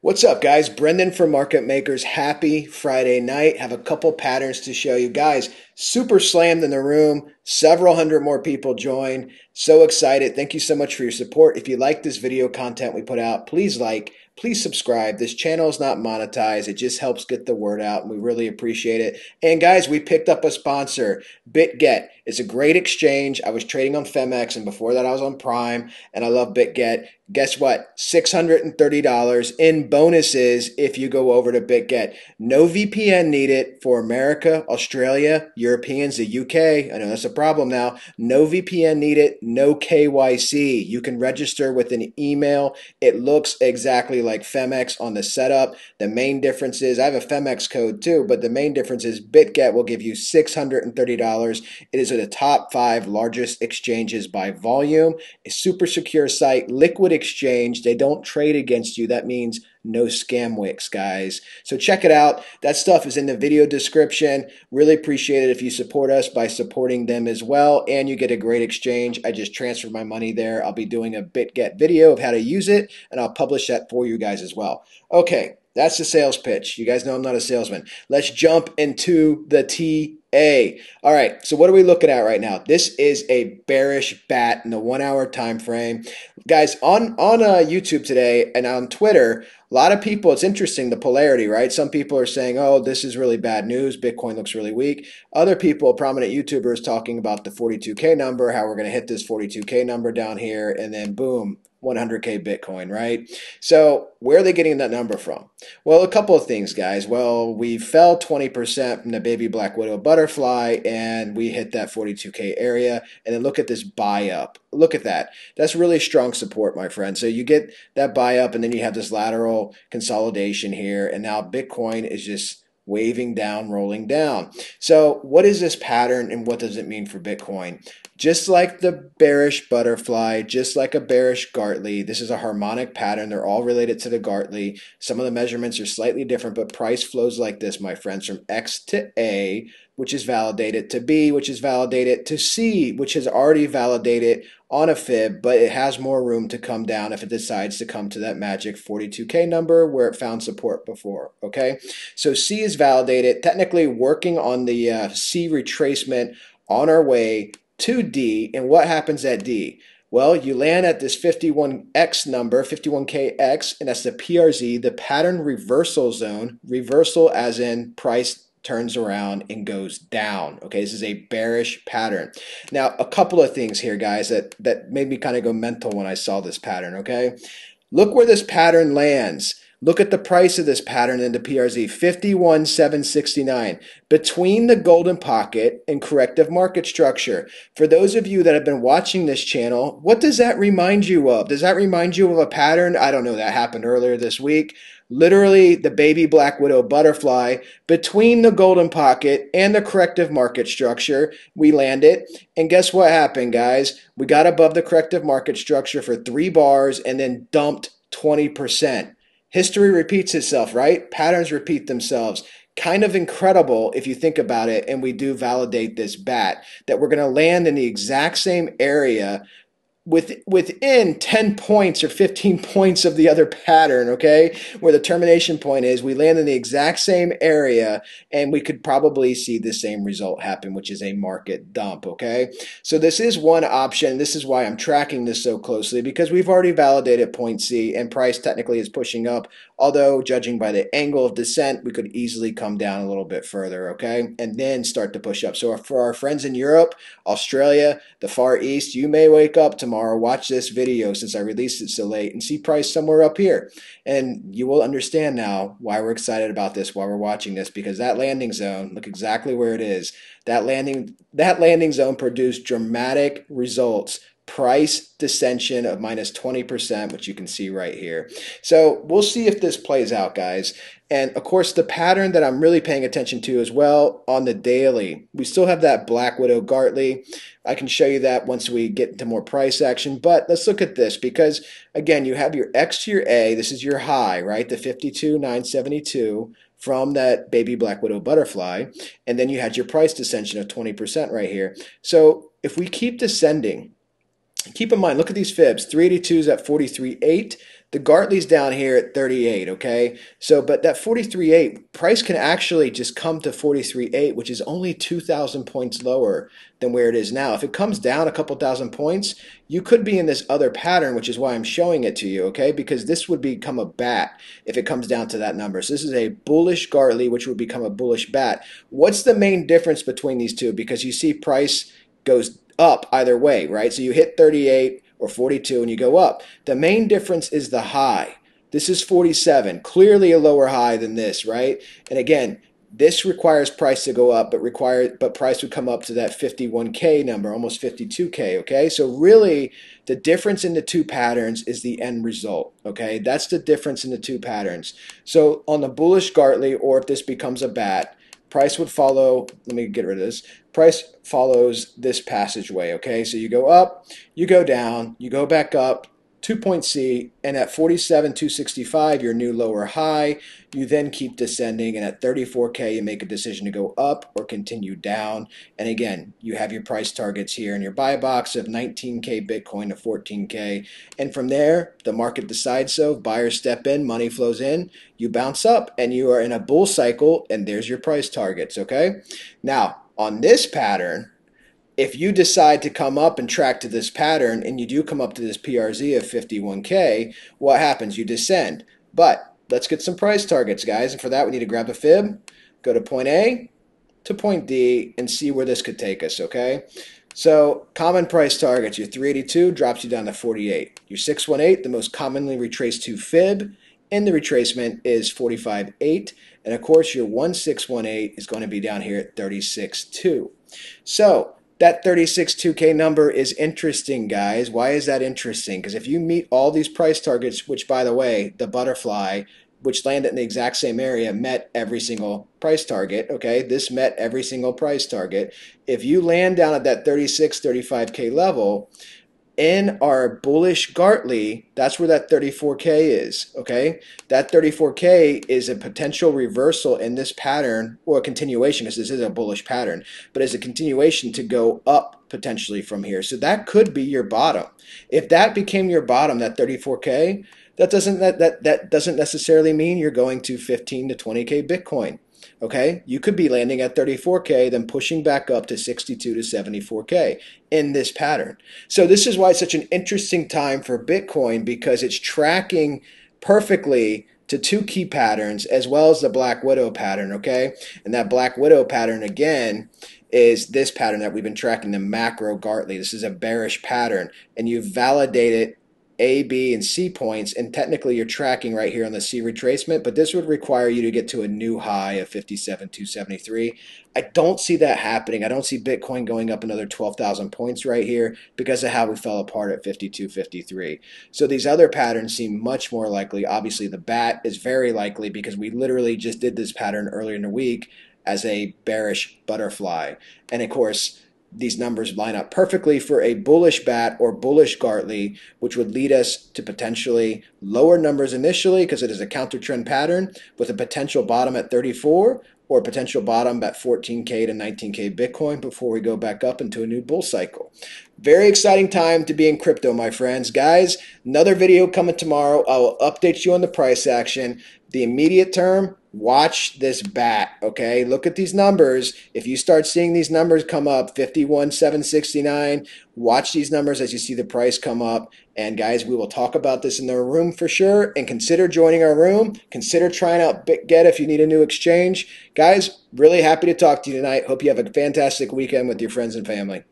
What's up, guys? Brendan from Market Makers. Happy Friday night. Have a couple patterns to show you guys. Super slammed in the room. Several hundred more people joined. So excited. Thank you so much for your support. If you like this video content we put out, please please subscribe. This channel is not monetized. It just helps get the word out, and we really appreciate it. And guys, we picked up a sponsor, BITGET. It's a great exchange. I was trading on Femex, and before that I was on Prime, and I love BITGET. Guess what? $630 in bonuses if you go over to BitGet. No VPN needed for America, Australia, Europeans, the UK. I know that's a problem now. No VPN needed, no KYC. You can register with an email. It looks exactly like Femex on the setup. The main difference is, I have a Femex code too, but the main difference is BitGet will give you $630. It is at the top 5 largest exchanges by volume. A super secure site, liquid exchange. They don't trade against you. That means no scam wicks, guys. So check it out. That stuff is in the video description. Really appreciate it if you support us by supporting them as well, and you get a great exchange. I just transferred my money there. I'll be doing a BitGet video of how to use it, and I'll publish that for you guys as well. Okay, that's the sales pitch. You guys know I'm not a salesman. Let's jump into the TA. All right, so what are we looking at right now? This is a bearish bat in the 1 hour time frame. Guys, on YouTube today and on Twitter, a lot of people, it's interesting, the polarity, right? Some people are saying, oh, this is really bad news. Bitcoin looks really weak. Other people, prominent YouTubers, talking about the 42K number, how we're going to hit this 42K number down here, and then boom, 100K Bitcoin, right? So where are they getting that number from? Well, a couple of things, guys. Well, we fell 20% from the baby black widow butterfly, and we hit that 42K area. And then look at this buy up. Look at that. That's really strong support, my friend. So you get that buy up, and then you have this lateral consolidation here, and now Bitcoin is just waving down, rolling down. So what is this pattern, and what does it mean for Bitcoin? Just like the bearish butterfly, just like a bearish Gartley, this is a harmonic pattern. They're all related to the Gartley. Some of the measurements are slightly different, but price flows like this, my friends, from X to A, which is validated, to B, which is validated, to C, which is already validated on a fib, but it has more room to come down if it decides to come to that magic 42K number where it found support before, okay? So C is validated, technically working on the C retracement on our way to D. And what happens at D? Well, you land at this 51X number, 51KX, and that's the PRZ, the pattern reversal zone. Reversal as in price turns around and goes down. Okay, this is a bearish pattern. Now, a couple of things here, guys, that made me kind of go mental when I saw this pattern, okay? Look where this pattern lands. Look at the price of this pattern in the PRZ, 51,769, between the golden pocket and corrective market structure. For those of you that have been watching this channel, what does that remind you of? Does that remind you of a pattern? I don't know, that happened earlier this week. Literally the baby black widow butterfly between the golden pocket and the corrective market structure. We landed, and guess what happened, guys? We got above the corrective market structure for 3 bars and then dumped 20%. History repeats itself, right? Patterns repeat themselves. Kind of incredible if you think about it, and we do validate this bat, that we're going to land in the exact same area within 10 points or 15 points of the other pattern, okay? Where the termination point is, we land in the exact same area, and we could probably see the same result happen, which is a market dump, okay? So this is one option. This is why I'm tracking this so closely, because we've already validated point C, and price technically is pushing up, although judging by the angle of descent, we could easily come down a little bit further, okay? And then start to push up. So for our friends in Europe, Australia, the Far East, you may wake up tomorrow, watch this video since I released it so late, and see price somewhere up here. And you will understand now why we're excited about this, why we're watching this, because that landing zone, look exactly where it is. That landing zone produced dramatic results. Price descension of minus 20%, which you can see right here. So we'll see if this plays out, guys. And of course, the pattern that I'm really paying attention to as well on the daily, we still have that Black Widow Gartley. I can show you that once we get into more price action. But let's look at this, because again, you have your X to your A. This is your high, right? The 52,972 from that baby Black Widow butterfly. And then you had your price descension of 20% right here. So if we keep descending, keep in mind, look at these fibs. 382 is at 43.8. The Gartley's down here at 38, okay? So, but that 43.8, price can actually just come to 43.8, which is only 2,000 points lower than where it is now. If it comes down a couple thousand points, you could be in this other pattern, which is why I'm showing it to you, okay? Because this would become a bat if it comes down to that number. So this is a bullish Gartley, which would become a bullish bat. What's the main difference between these two? Because you see price goes up either way, right? So you hit 38 or 42 and you go up. The main difference is the high. This is 47, clearly a lower high than this, right? And again, this requires price to go up, but price would come up to that 51K number, almost 52K, okay? So really, the difference in the two patterns is the end result, okay? That's the difference in the two patterns. So on the bullish Gartley, or if this becomes a bat, price would follow, let me get rid of this, price follows this passageway, okay? So you go up, you go down, you go back up, 2-point C, and at 47,265, your new lower high, you then keep descending, and at 34K, you make a decision to go up or continue down. And again, you have your price targets here in your buy box of 19K Bitcoin to 14K. And from there, the market decides so, buyers step in, money flows in, you bounce up, and you are in a bull cycle, and there's your price targets, okay? Now, on this pattern, if you decide to come up and track to this pattern and you do come up to this PRZ of 51K, what happens? You descend. But let's get some price targets, guys. And for that, we need to grab a fib, go to point A to point D, and see where this could take us, okay? So common price targets, your 382 drops you down to 48. Your 618, the most commonly retraced to fib in the retracement, is 45.8. And of course, your 1618 is going to be down here at 36.2. So that 36.2K number is interesting, guys. Why is that interesting? Because if you meet all these price targets, which, by the way, the butterfly, which landed in the exact same area, met every single price target, okay? This met every single price target. If you land down at that 35K level, in our bullish Gartley, that's where that 34K is, okay? That 34K is a potential reversal in this pattern, or a continuation, because this is a bullish pattern, but as a continuation to go up potentially from here. So that could be your bottom. If that became your bottom, that 34K, that doesn't necessarily mean you're going to 15 to 20K Bitcoin. Okay, you could be landing at 34K, then pushing back up to 62 to 74K in this pattern. So this is why it's such an interesting time for Bitcoin, because it's tracking perfectly to two key patterns as well as the Black Widow pattern, okay? And that Black Widow pattern, again, is this pattern that we've been tracking, the macro Gartley. This is a bearish pattern, and you've validated A, B, and C points, and technically you're tracking right here on the C retracement, but this would require you to get to a new high of 57,273. I don't see that happening. I don't see Bitcoin going up another 12,000 points right here because of how we fell apart at 52.53. So these other patterns seem much more likely. Obviously, the bat is very likely because we literally just did this pattern earlier in the week as a bearish butterfly. And of course, these numbers line up perfectly for a bullish bat or bullish Gartley, which would lead us to potentially lower numbers initially because it is a counter trend pattern with a potential bottom at 34 or a potential bottom at 14K to 19K Bitcoin before we go back up into a new bull cycle. Very exciting time to be in crypto, my friends. Guys, another video coming tomorrow. I will update you on the price action. The immediate term, watch this bat, okay? Look at these numbers. If you start seeing these numbers come up, 51,769, watch these numbers as you see the price come up. And guys, we will talk about this in the room for sure. And consider joining our room. Consider trying out BitGet if you need a new exchange. Guys, really happy to talk to you tonight. Hope you have a fantastic weekend with your friends and family.